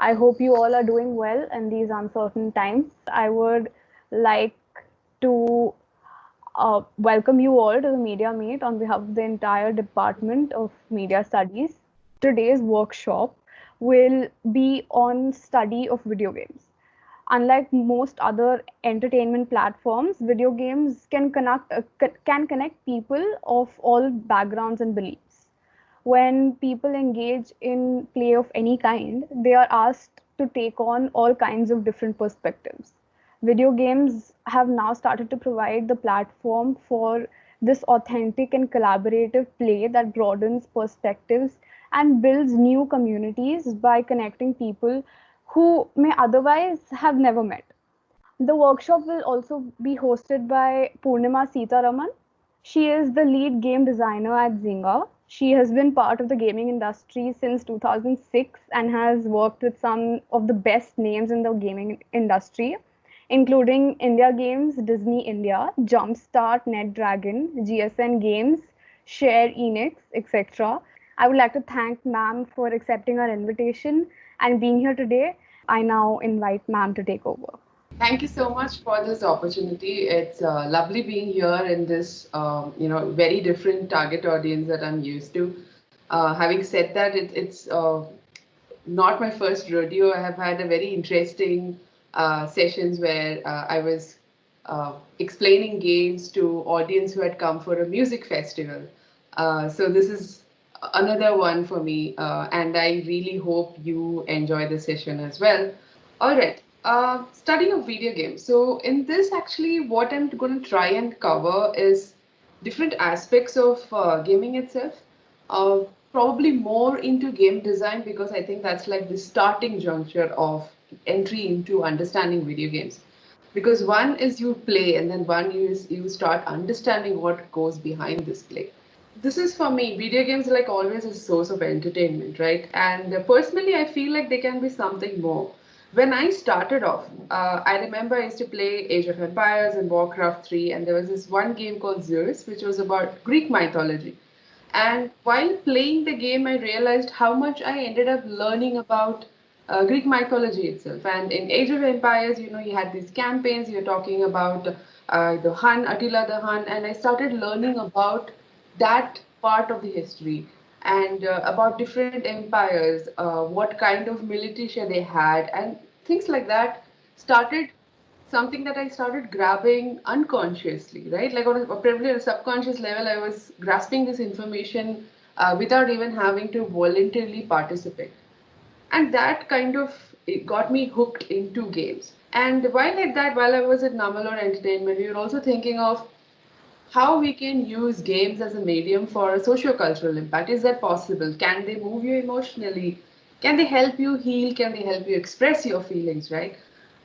I hope you all are doing well in these uncertain times. I would like to welcome you all to the Media Meet on behalf of the entire Department of Media Studies. Today's workshop will be on study of video games. Unlike most other entertainment platforms, video games can connect people of all backgrounds and beliefs. When people engage in play of any kind, they are asked to take on all kinds of different perspectives. Video games have now started to provide the platform for this authentic and collaborative play that broadens perspectives and builds new communities by connecting people who may otherwise have never met. The workshop will also be hosted by Poornima Seetharaman. She is the lead game designer at Zynga. She has been part of the gaming industry since 2006 and has worked with some of the best names in the gaming industry, including India Games, Disney India, Jumpstart, NetDragon, GSN Games, Share Enix, etc. I would like to thank ma'am for accepting our invitation and being here today. I now invite ma'am to take over. Thank you so much for this opportunity. It's lovely being here in this, very different target audience that I'm used to. Having said that, it's not my first rodeo. I have had a very interesting sessions where I was explaining games to audience who had come for a music festival. So this is another one for me, and I really hope you enjoy the session as well. All right. Studying of video games. So in this, actually, what I'm going to try and cover is different aspects of gaming itself. Uh, Probably more into game design because I think that's like the starting juncture of entry into understanding video games. Because one is you play, and then one is you start understanding what goes behind this play. This is for me, video games like always a source of entertainment, right? And personally, I feel like they can be something more. When I started off, I remember I used to play Age of Empires and Warcraft 3, and there was this one game called Zeus, which was about Greek mythology. And while playing the game, I realized how much I ended up learning about Greek mythology itself. And in Age of Empires, you had these campaigns, you're talking about the Hun, Attila the Hun, and I started learning about that part of the history and about different empires, what kind of militia they had, and things like that started something that I started grabbing unconsciously, right? Like on probably on a subconscious level, I was grasping this information without even having to voluntarily participate. And that kind of it got me hooked into games. And while I was at NammaLore Entertainment, we were also thinking of how we can use games as a medium for a socio-cultural impact. Is that possible? Can they move you emotionally? Can they help you heal? Can they help you express your feelings, right?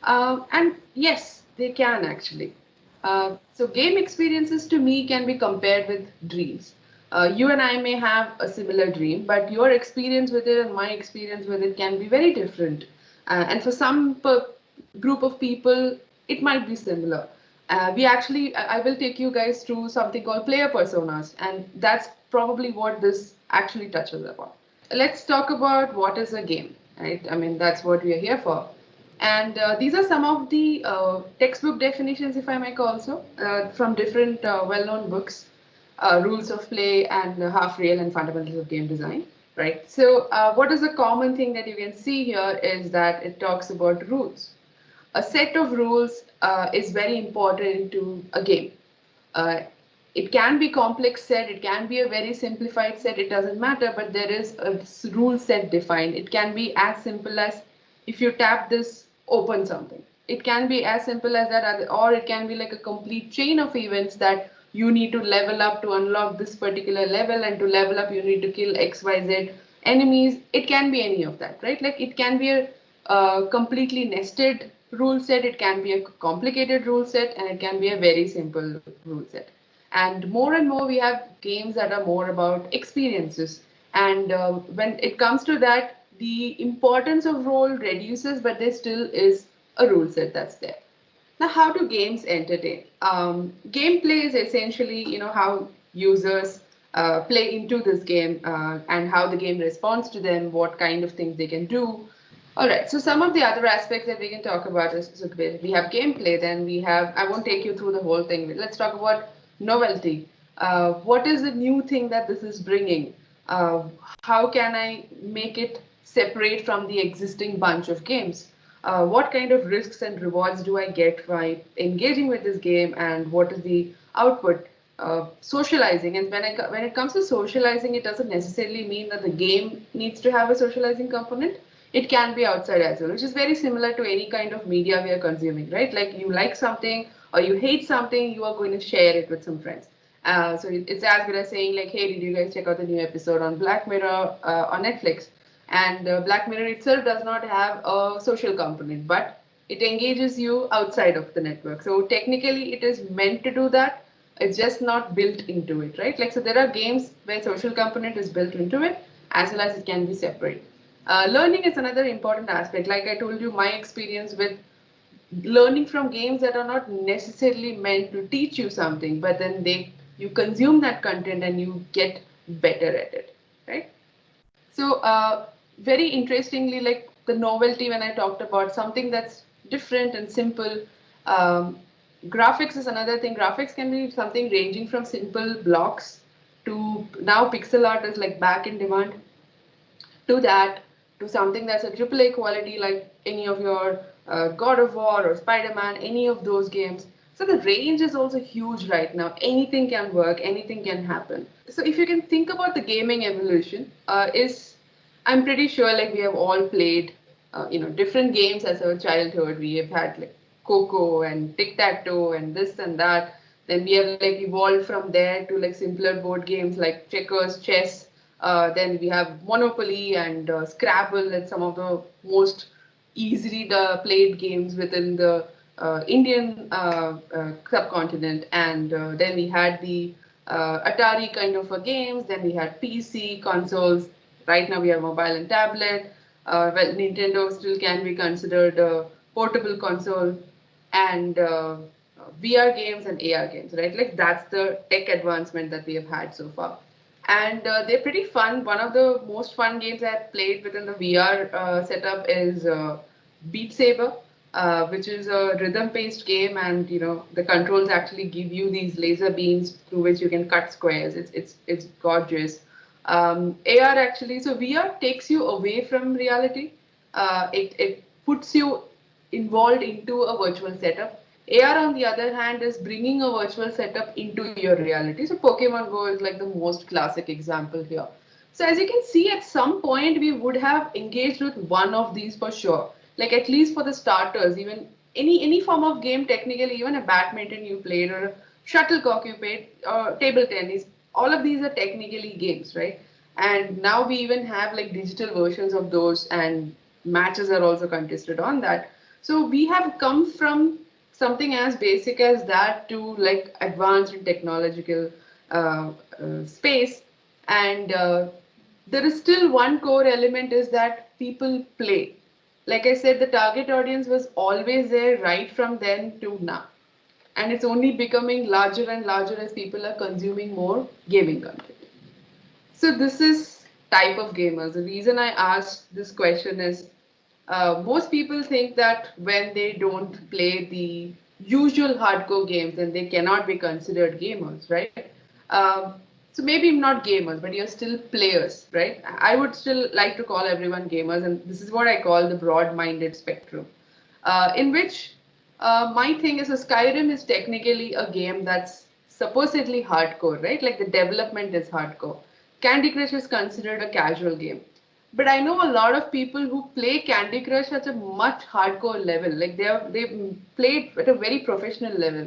And yes, they can actually. So game experiences to me can be compared with dreams. You and I may have a similar dream, but your experience with it and my experience with it can be very different. And for some group of people, it might be similar. I will take you guys through something called player personas, and that's probably what this actually touches upon. Let's talk about what is a game, right? I mean, that's what we are here for. And these are some of the textbook definitions, if I may call so, from different well-known books, Rules of Play and Half Real and Fundamentals of Game Design, right? So what is the common thing that you can see here is that it talks about rules. A set of rules is very important to a game. Uh, it can be complex set, it can be a very simplified set, it doesn't matter, but there is a rule set defined. It can be as simple as if you tap this, open something. It can be as simple as that, or it can be like a complete chain of events that you need to level up to unlock this particular level, and to level up, you need to kill XYZ enemies. It can be any of that, right? Like it can be a completely nested rule set, it can be a complicated rule set, and it can be a very simple rule set. And more we have games that are more about experiences. And when it comes to that, the importance of role reduces, but there still is a rule set that's there. Now, how do games entertain? Gameplay is essentially, how users play into this game and how the game responds to them, what kind of things they can do. All right. So some of the other aspects that we can talk about is so we have gameplay. Then we have. I won't take you through the whole thing. But let's talk about novelty. What is the new thing that this is bringing? How can I make it separate from the existing bunch of games? What kind of risks and rewards do I get by engaging with this game, and what is the output? Socializing, and when it comes to socializing, it doesn't necessarily mean that the game needs to have a socializing component. It can be outside as well, which is very similar to any kind of media we are consuming, right? Like you like something or you hate something, you are going to share it with some friends. So it's as good as saying like, hey, did you guys check out the new episode on Black Mirror on Netflix? And Black Mirror itself does not have a social component, but it engages you outside of the network. So technically, it is meant to do that. It's just not built into it, right? Like so, there are games where social component is built into it, as well as it can be separate. Learning is another important aspect. Like I told you, my experience with learning from games that are not necessarily meant to teach you something, but then they you consume that content and you get better at it, right? So very interestingly, like the novelty when I talked about something that's different and simple. Um, Graphics is another thing. Graphics can be something ranging from simple blocks to now pixel art is like back in demand to that to something that's a AAA quality like any of your God of War or Spider-Man, any of those games. So the range is also huge right now. Anything can work, anything can happen. So if you can think about the gaming evolution, is I'm pretty sure like we have all played, different games as our childhood. We have had like Coco and Tic Tac Toe and this and that. Then we have like evolved from there to like simpler board games like checkers, chess, then we have Monopoly and Scrabble and some of the most easily played games within the Indian subcontinent. And then we had the Atari kind of games. Then we had PC consoles. Right now we have mobile and tablet. Well, Nintendo still can be considered a portable console and VR games and AR games, right? Like that's the tech advancement that we have had so far. And they're pretty fun. One of the most fun games I have played within the VR setup is Beat Saber, which is a rhythm-based game, and the controls actually give you these laser beams through which you can cut squares. It's gorgeous. AR actually, so VR takes you away from reality. It puts you involved into a virtual setup. AR, on the other hand, is bringing a virtual setup into your reality. So Pokemon Go is like the most classic example here. So as you can see, at some point we would have engaged with one of these for sure. Like at least for the starters, even any form of game, technically, even a badminton you played or a shuttlecock you played, or table tennis, all of these are technically games, right? And now we even have like digital versions of those, and matches are also contested on that. So we have come from something as basic as that to like advanced in technological space, and there is still one core element is that people play. Like I said, the target audience was always there right from then to now, and it's only becoming larger and larger as people are consuming more gaming content. So this is type of gamers. The reason I asked this question is most people think that when they don't play the usual hardcore games, then they cannot be considered gamers, right? Um, so maybe not gamers, but you're still players, right? I would still like to call everyone gamers, and this is what I call the broad-minded spectrum, in which my thing is a Skyrim is technically a game that's supposedly hardcore, right? Like the development is hardcore. Candy Crush is considered a casual game. But I know a lot of people who play Candy Crush at a much hardcore level. Like they play it at a very professional level.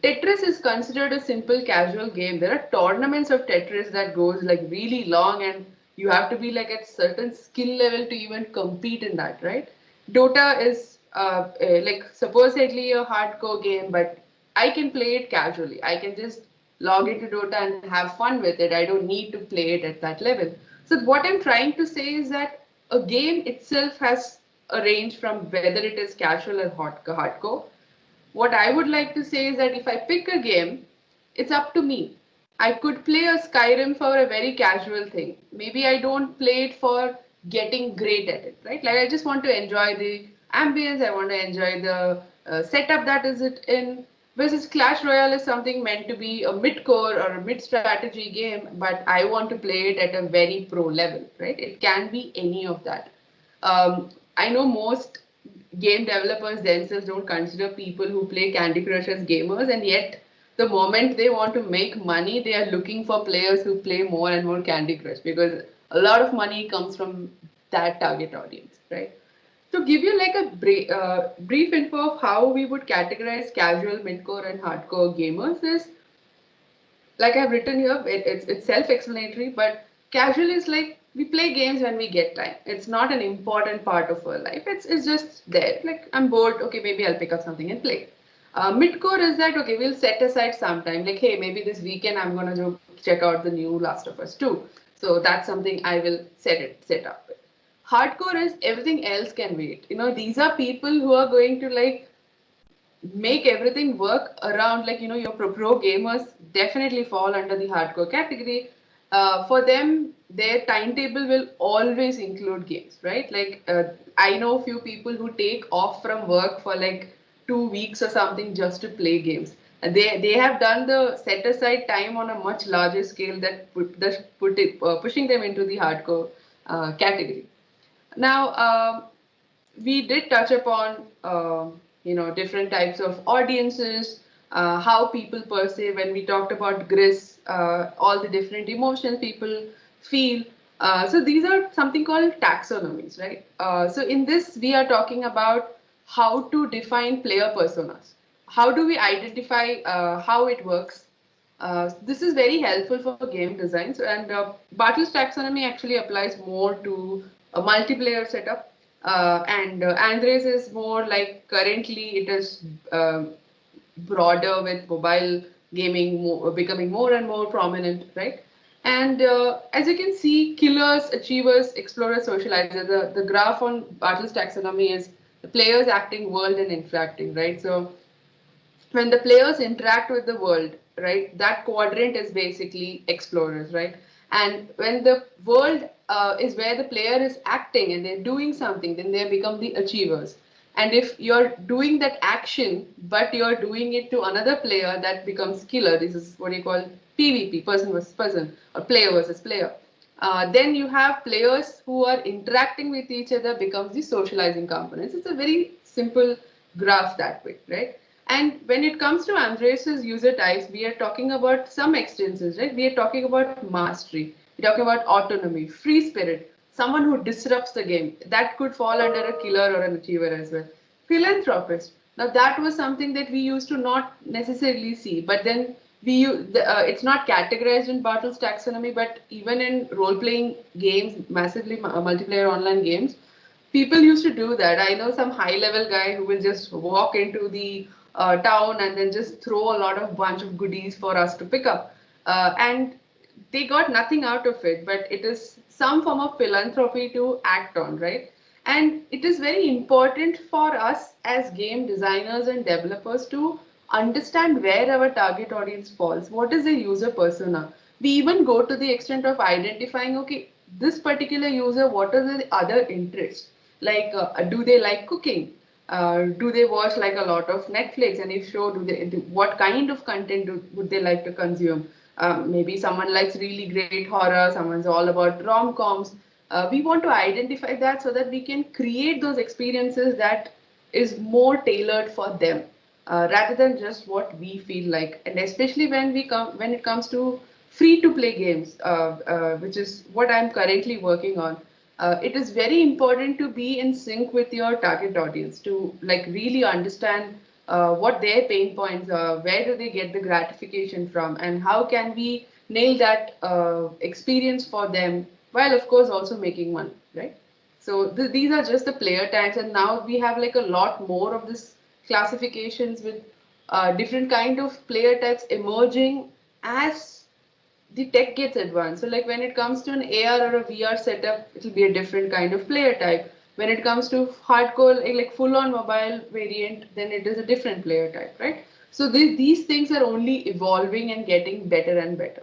Tetris is considered a simple casual game. There are tournaments of Tetris that goes like really long, and you have to be like at certain skill level to even compete in that, right? Dota is like supposedly a hardcore game, but I can play it casually. I can just log into Dota and have fun with it. I don't need to play it at that level. So what I'm trying to say is that a game itself has a range from whether it is casual or hardcore. What I would like to say is that if I pick a game, it's up to me. I could play a Skyrim for a very casual thing. Maybe I don't play it for getting great at it, right? Like I just want to enjoy the ambience, I want to enjoy the setup that is it in. Versus Clash Royale is something meant to be a mid-core or a mid-strategy game, but I want to play it at a very pro level, right? It can be any of that. I know most game developers themselves don't consider people who play Candy Crush as gamers, and yet the moment they want to make money, they are looking for players who play more and more Candy Crush because a lot of money comes from that target audience, right? To give you like a brief info of how we would categorize casual, midcore, and hardcore gamers is like I've written here, it's self-explanatory, but casual is like we play games when we get time. It's not an important part of our life. It's just there. Like I'm bored, okay, maybe I'll pick up something and play. Mid-core is that okay, we'll set aside some time. Like hey, maybe this weekend I'm gonna go check out the new Last of Us 2. So that's something I will set up with. Hardcore is everything else can wait. You know, these are people who are going to like make everything work around like your pro gamers definitely fall under the hardcore category. For them their timetable will always include games, right? Like I know few people who take off from work for like 2 weeks or something just to play games, and they have done the set aside time on a much larger scale that pushing them into the hardcore category. Now, we did touch upon different types of audiences, how people perceive when we talked about gris, all the different emotions people feel. So these are something called taxonomies, right? So in this we are talking about how to define player personas. How do we identify how it works? This is very helpful for game designs, and Bartle's taxonomy actually applies more to a multiplayer setup, and Andres is more like currently it is broader with mobile gaming becoming more and more prominent, right? And as you can see, killers, achievers, explorers, socializers, the graph on Bartle's taxonomy is the players acting, world, and interacting, right? So when the players interact with the world, right, that quadrant is basically explorers, right? And when the world is where the player is acting and they're doing something, then they become the achievers. And if you're doing that action, but you're doing it to another player, that becomes killer. This is what you call PvP, person versus person, or player versus player. Then you have players who are interacting with each other becomes the socializing components. It's a very simple graph that way, right? And when it comes to Andres's user types, we are talking about some extensions, right? We are talking about mastery, we're talking about autonomy, free spirit, someone who disrupts the game. That could fall under a killer or an achiever as well. Philanthropist. Now that was something that we used to not necessarily see, but then it's not categorized in Bartle's taxonomy, but even in role-playing games, massively multiplayer online games, people used to do that. I know some high-level guy who will just walk into the town and then just throw a lot of bunch of goodies for us to pick up, and they got nothing out of it, but it is some form of philanthropy to act on, right? And it is very important for us as game designers and developers to understand where our target audience falls. What is the user persona? We even go to the extent of identifying, okay, this particular user, what are the other interests? Like, do they like cooking? Do they watch like a lot of Netflix? And if so, what kind of content would they like to consume? Maybe someone likes really great horror, someone's all about rom-coms. We want to identify that so that we can create those experiences that is more tailored for them, rather than just what we feel like. And especially when it comes to free to play games, which is what I'm currently working on. It is very important to be in sync with your target audience to like really understand what their pain points are, where do they get the gratification from, and how can we nail that experience for them, while of course also making money, right? So these are just the player tags, and now we have like a lot more of this classifications with different kind of player tags emerging as the tech gets advanced. So like when it comes to an AR or a VR setup, it'll be a different kind of player type. When it comes to hardcore, like full-on mobile variant, then it is a different player type, right? So these things are only evolving and getting better and better.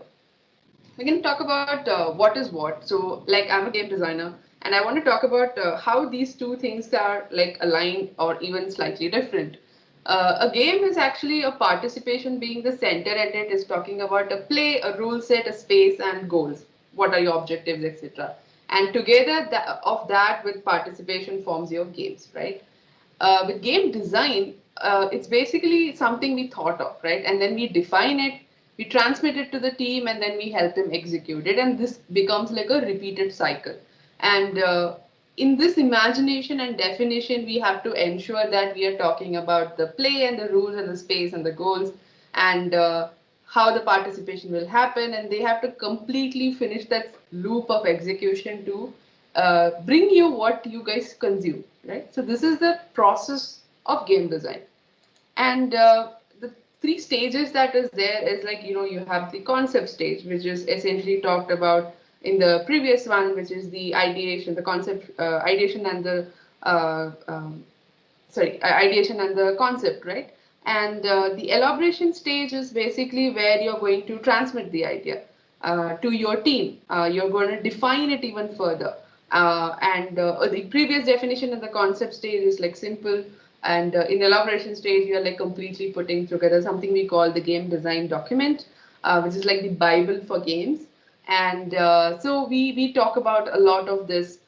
We're going to talk about what is what. So, like, I'm a game designer, And I want to talk about how these two things are like aligned or even slightly different. A game is actually a participation being the center, and it is talking about a play, a rule set, a space, and goals. What are your objectives, etc. And together of that with participation forms your games, right? With game design, it's basically something we thought of, right? And then we define it, we transmit it to the team, and then we help them execute it. And this becomes like a repeated cycle. And in this imagination and definition, we have to ensure that we are talking about the play and the rules and the space and the goals and how the participation will happen. And they have to completely finish that loop of execution to bring you what you guys consume, right? So this is the process of game design. And the three stages that is there is like, you have the concept stage, which is essentially talked about in the previous one, which is the ideation, the concept, ideation and the ideation and the concept, right? And the elaboration stage is basically where you're going to transmit the idea to your team. You're going to define it even further. And the previous definition in the concept stage is like simple, and in elaboration stage, you're like completely putting together something we call the game design document, which is like the Bible for games. And so we talk about a lot of this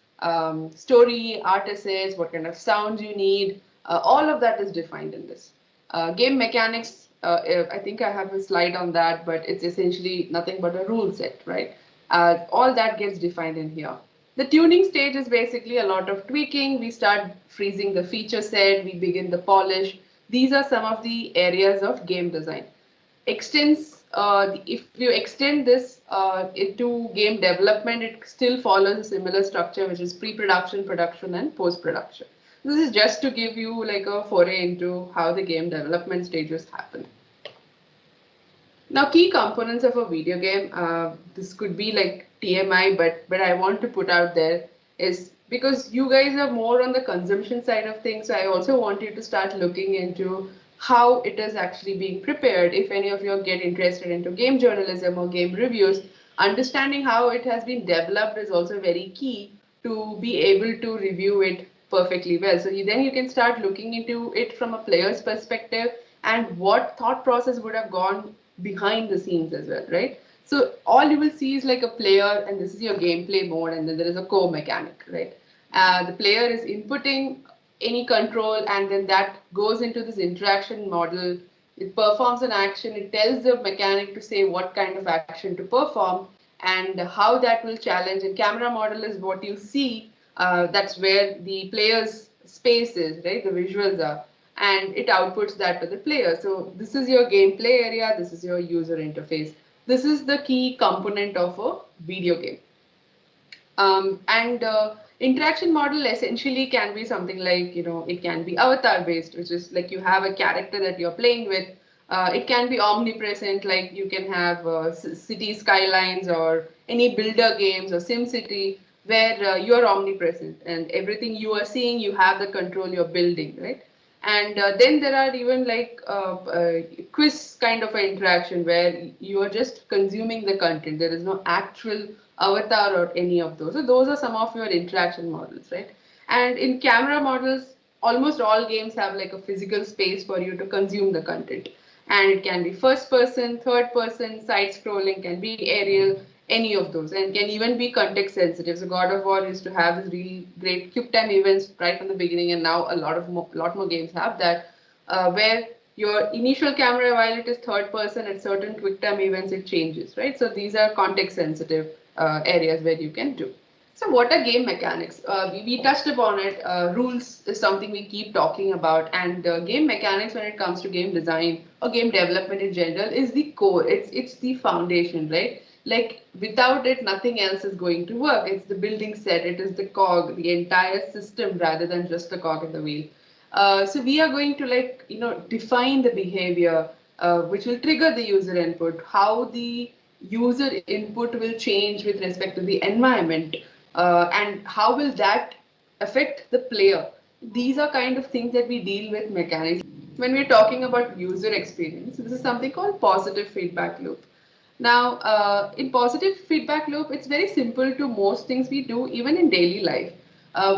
story, art assets, what kind of sounds you need, all of that is defined in this. Game mechanics, I think I have a slide on that, but it's essentially nothing but a rule set, right? All that gets defined in here. The tuning stage is basically a lot of tweaking. We start freezing the feature set, we begin the polish. These are some of the areas of game design. Extends, if you extend this into game development, it still follows a similar structure, which is pre-production, production, and post-production. This is just to give you like a foray into how the game development stages happen. Now, key components of a video game, this could be like TMI, but I want to put out there is because you guys are more on the consumption side of things, so I also want you to start looking into how it is actually being prepared. If any of you get interested into game journalism or game reviews, understanding how it has been developed is also very key to be able to review it perfectly well. So then you can start looking into it from a player's perspective and what thought process would have gone behind the scenes as well, right? So all you will see is like a player, and this is your gameplay mode, and then there is a core mechanic, right? The player is inputting any control, and then that goes into this interaction model. It performs an action, it tells the mechanic to say what kind of action to perform and how that will challenge. And camera model is what you see, that's where the player's space is, right? The visuals are, and it outputs that to the player. So this is your gameplay area, this is your user interface. This is the key component of a video game. And interaction model essentially can be something like, it can be avatar based, which is like you have a character that you're playing with. It can be omnipresent, like you can have city skylines or any builder games or sim city where you're omnipresent and everything you are seeing, you have the control, you're building, right? And then there are even like quiz kind of an interaction where you are just consuming the content. There is no actual avatar or any of those. So those are some of your interaction models, right? And in camera models, almost all games have like a physical space for you to consume the content. And it can be first person, third person, side scrolling, can be aerial, any of those, and can even be context sensitive. So God of War used to have this really great quick time events right from the beginning, and now a lot more games have that, where your initial camera, while it is third person, at certain quick time events it changes, right? So these are context sensitive areas where you can do. So what are game mechanics? We touched upon it. Rules is something we keep talking about, and game mechanics when it comes to game design or game development in general is the core. It's the foundation, right? Like without it, nothing else is going to work. It's the building set. It is the cog, the entire system, rather than just the cog in the wheel. So we are going to like define the behavior, which will trigger the user input, how the user input will change with respect to the environment, and how will that affect the player. These are kind of things that we deal with mechanics. When we're talking about user experience, this is something called positive feedback loop. Now, in positive feedback loop, it's very simple to most things we do, even in daily life.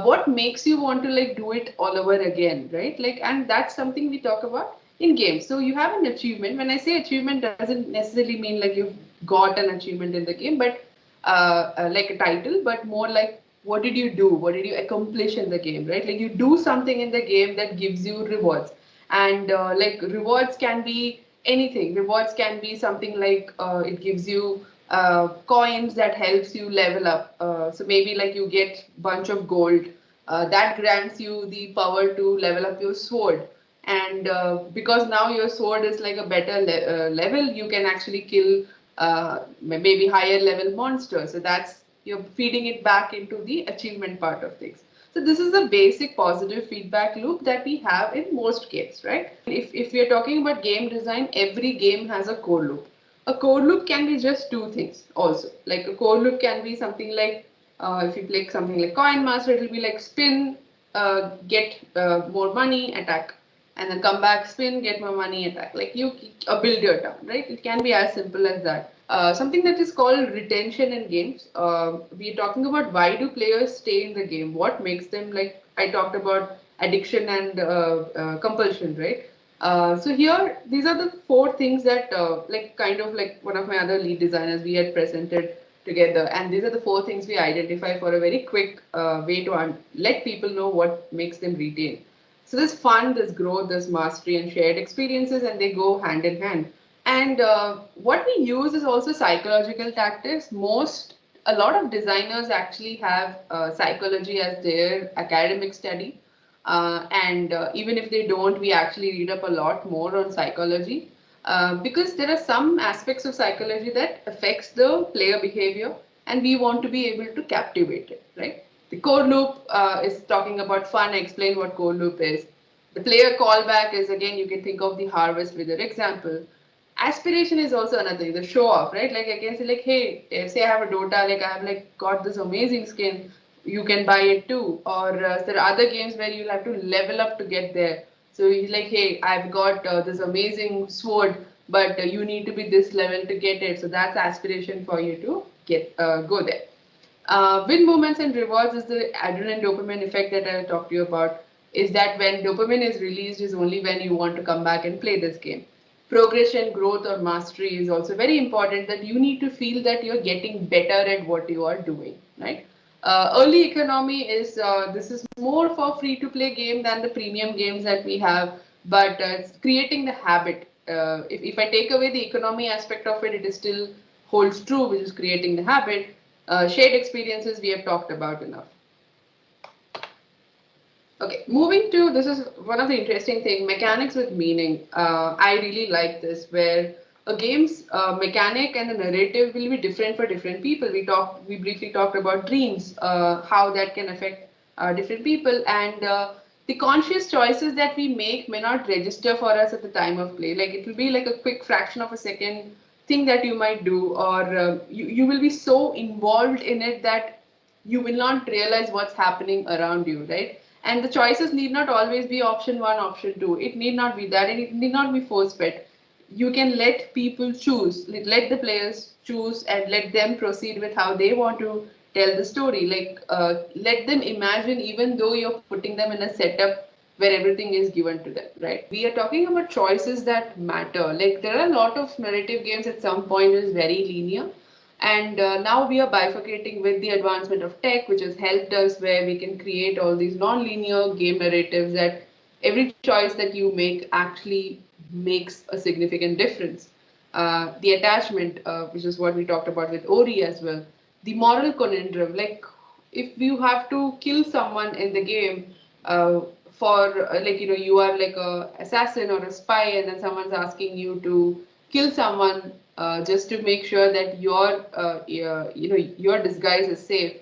What makes you want to like do it all over again, right? Like, and that's something we talk about in games. So you have an achievement. When I say achievement, doesn't necessarily mean like you've got an achievement in the game, but like a title, but more like what did you do? What did you accomplish in the game, right? Like you do something in the game that gives you rewards, and like rewards can be anything. Rewards can be something like it gives you coins that helps you level up. So maybe like you get bunch of gold that grants you the power to level up your sword. And because now your sword is like a better level, you can actually kill maybe higher level monsters. So that's you're feeding it back into the achievement part of things. So this is the basic positive feedback loop that we have in most games, right? If we are talking about game design, every game has a core loop. A core loop can be just two things also. Like a core loop can be something like if you play something like Coin Master, it will be like spin, get more money, attack, and then come back, spin, get more money, attack. Like you build your town, right? It can be as simple as that. Something that is called retention in games. We're talking about why do players stay in the game? What makes them like I talked about addiction and compulsion, right? So here, these are the four things that, like, kind of like one of my other lead designers we had presented together, and these are the four things we identify for a very quick way to let people know what makes them retain. So there's fun, there's growth, there's mastery, and shared experiences, and they go hand in hand. And what we use is also psychological tactics. A lot of designers actually have psychology as their academic study. And even if they don't, we actually read up a lot more on psychology because there are some aspects of psychology that affects the player behavior, and we want to be able to captivate it, right? The core loop is talking about fun. I explain what core loop is. The player callback is again you can think of the harvest with your example. Aspiration is also another thing, the show off, right? Like I can say like, hey, say I have a Dota, like I have like got this amazing skin, you can buy it too. Or there are other games where you'll have to level up to get there. So he's like, hey, I've got this amazing sword, but you need to be this level to get it. So that's aspiration for you to get go there. Win moments and rewards is the adrenaline dopamine effect that I talked to you about. Is that when dopamine is released is only when you want to come back and play this game. Progression, growth, or mastery is also very important. That you need to feel that you're getting better at what you are doing, right? Early economy is this is more for free to play game than the premium games that we have, but it's creating the habit. If I take away the economy aspect of it, it is still holds true, which is creating the habit. Shared experiences we have talked about enough. Okay, moving to this is one of the interesting thing mechanics with meaning. I really like this where a game's mechanic and the narrative will be different for different people. We briefly talked about dreams, how that can affect different people, and the conscious choices that we make may not register for us at the time of play. Like it will be like a quick fraction of a second thing that you might do, or you will be so involved in it that you will not realize what's happening around you, right? And the choices need not always be option one, option two. It need not be that, and it need not be force fed. You can let people choose, let the players choose, and let them proceed with how they want to tell the story. Like, let them imagine, even though you're putting them in a setup where everything is given to them, right? We are talking about choices that matter. Like, there are a lot of narrative games at some point is very linear, and now we are bifurcating with the advancement of tech, which has helped us where we can create all these non-linear game narratives that every choice that you make actually makes a significant difference. The attachment, which is what we talked about with Ori as well. The moral conundrum, like if you have to kill someone in the game for like you are like a assassin or a spy, and then someone's asking you to kill someone just to make sure that your disguise is safe,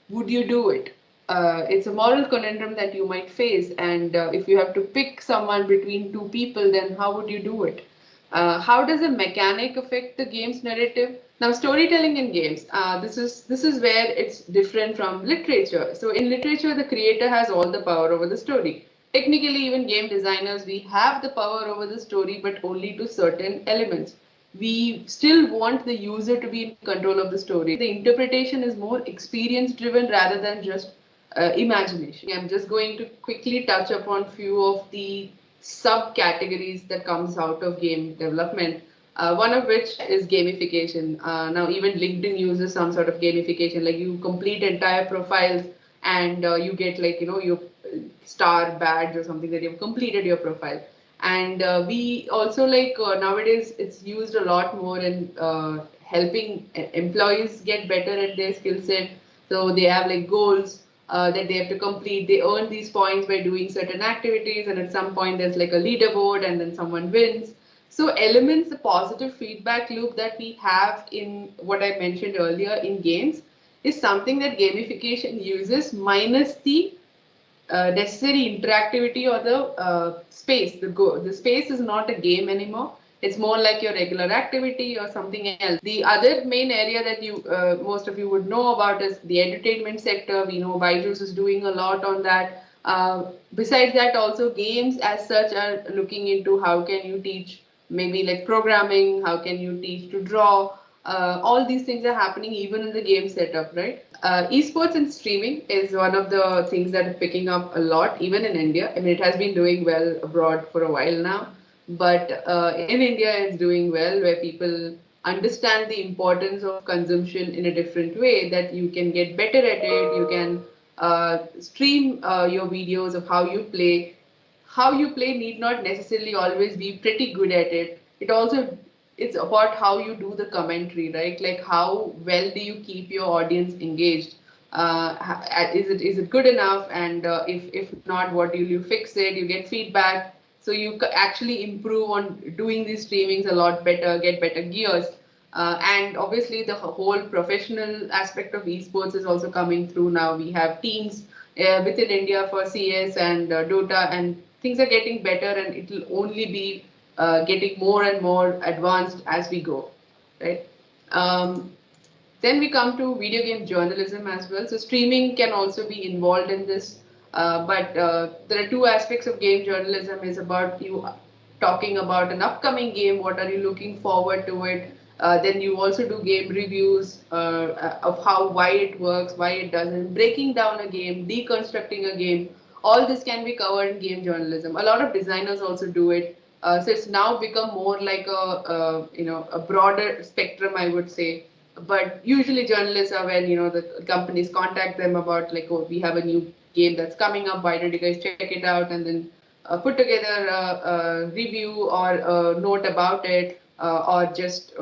would you do it? It's a moral conundrum that you might face, and if you have to pick someone between two people, then how would you do it? How does a mechanic affect the game's narrative? Now, storytelling in games. This is where it's different from literature. So, in literature, the creator has all the power over the story. Technically, even game designers, we have the power over the story, but only to certain elements. we still want the user to be in control of the story. The interpretation is more experience driven rather than just imagination. I'm just going to quickly touch upon few of the subcategories that comes out of game development. One of which is gamification. Now even LinkedIn uses some sort of gamification, like you complete entire profiles and you get like your star badge or something that you've completed your profile. And we also like nowadays it's used a lot more in helping employees get better at their skill set. So they have like goals that they have to complete. They earn these points by doing certain activities, and at some point there's like a leaderboard, and then someone wins. So elements, the positive feedback loop that we have in what I mentioned earlier in games is something that gamification uses, minus the necessary interactivity or the space. The space is not a game anymore. It's more like your regular activity or something else. The other main area that you most of you would know about is the entertainment sector. We know Byju's is doing a lot on that. Besides that, also games as such are looking into how can you teach maybe like programming, how can you teach to draw. All these things are happening even in the game setup, right? Esports and streaming is one of the things that are picking up a lot, even in India. I mean, it has been doing well abroad for a while now, but in India, it's doing well where people understand the importance of consumption in a different way, that you can get better at it, you can stream your videos of how you play. How you play need not necessarily always be pretty good at it. It's about how you do the commentary, right? Like how well do you keep your audience engaged? Is it good enough? And if not, what do you fix it? You get feedback, so you actually improve on doing these streamings a lot better, get better gears. And obviously, the whole professional aspect of esports is also coming through now. We have teams within India for CS and Dota, and things are getting better, and it will only be getting more and more advanced as we go, right? Um, then we come to video game journalism as well. So streaming can also be involved in this, but there are two aspects of game journalism. Is about you talking about an upcoming game. What are you looking forward to it? Then you also do game reviews of how why it works, why it doesn't, breaking down a game, deconstructing a game. All this can be covered in game journalism. A lot of designers also do it. So it's now become more like a broader spectrum, I would say. But usually journalists are when the companies contact them about like, oh, we have a new game that's coming up, why don't you guys check it out, and then put together a review or a note about it, or just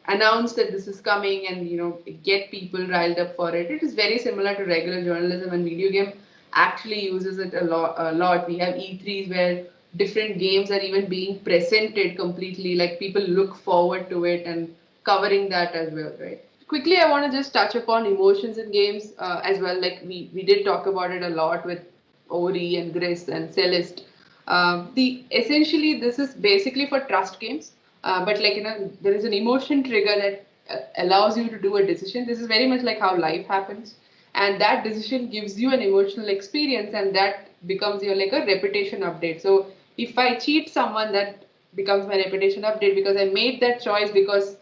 announce that this is coming, and get people riled up for it. It is very similar to regular journalism, and video game actually uses it a lot. We have E3s where different games are even being presented completely, like people look forward to it, and covering that as well, right? Quickly, I want to just touch upon emotions in games as well. Like we did talk about it a lot with Ori and Gris and Celeste. The essentially this is basically for trust games, but like there is an emotion trigger that allows you to do a decision. This is very much like how life happens, and that decision gives you an emotional experience, and that becomes your like a reputation update. So if I cheat someone, that becomes my reputation update because I made that choice because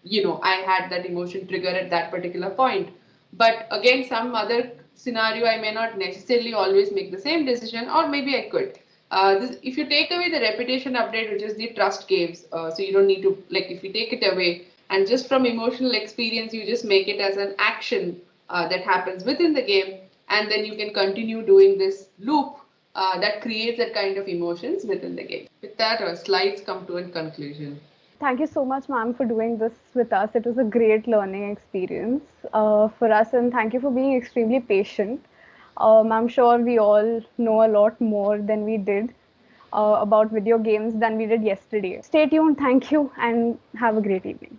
I had that emotion trigger at that particular point. But again, some other scenario, I may not necessarily always make the same decision, or maybe I could. If you take away the reputation update, which is the trust games, so you don't need to, like, if you take it away and just from emotional experience, you just make it as an action that happens within the game, and then you can continue doing this loop that creates that kind of emotions within the game. With that, slides come to a conclusion. Thank you so much, ma'am, for doing this with us. It was a great learning experience for us, and thank you for being extremely patient. I'm sure we all know a lot more than we did about video games than we did yesterday. Stay tuned, thank you, and have a great evening.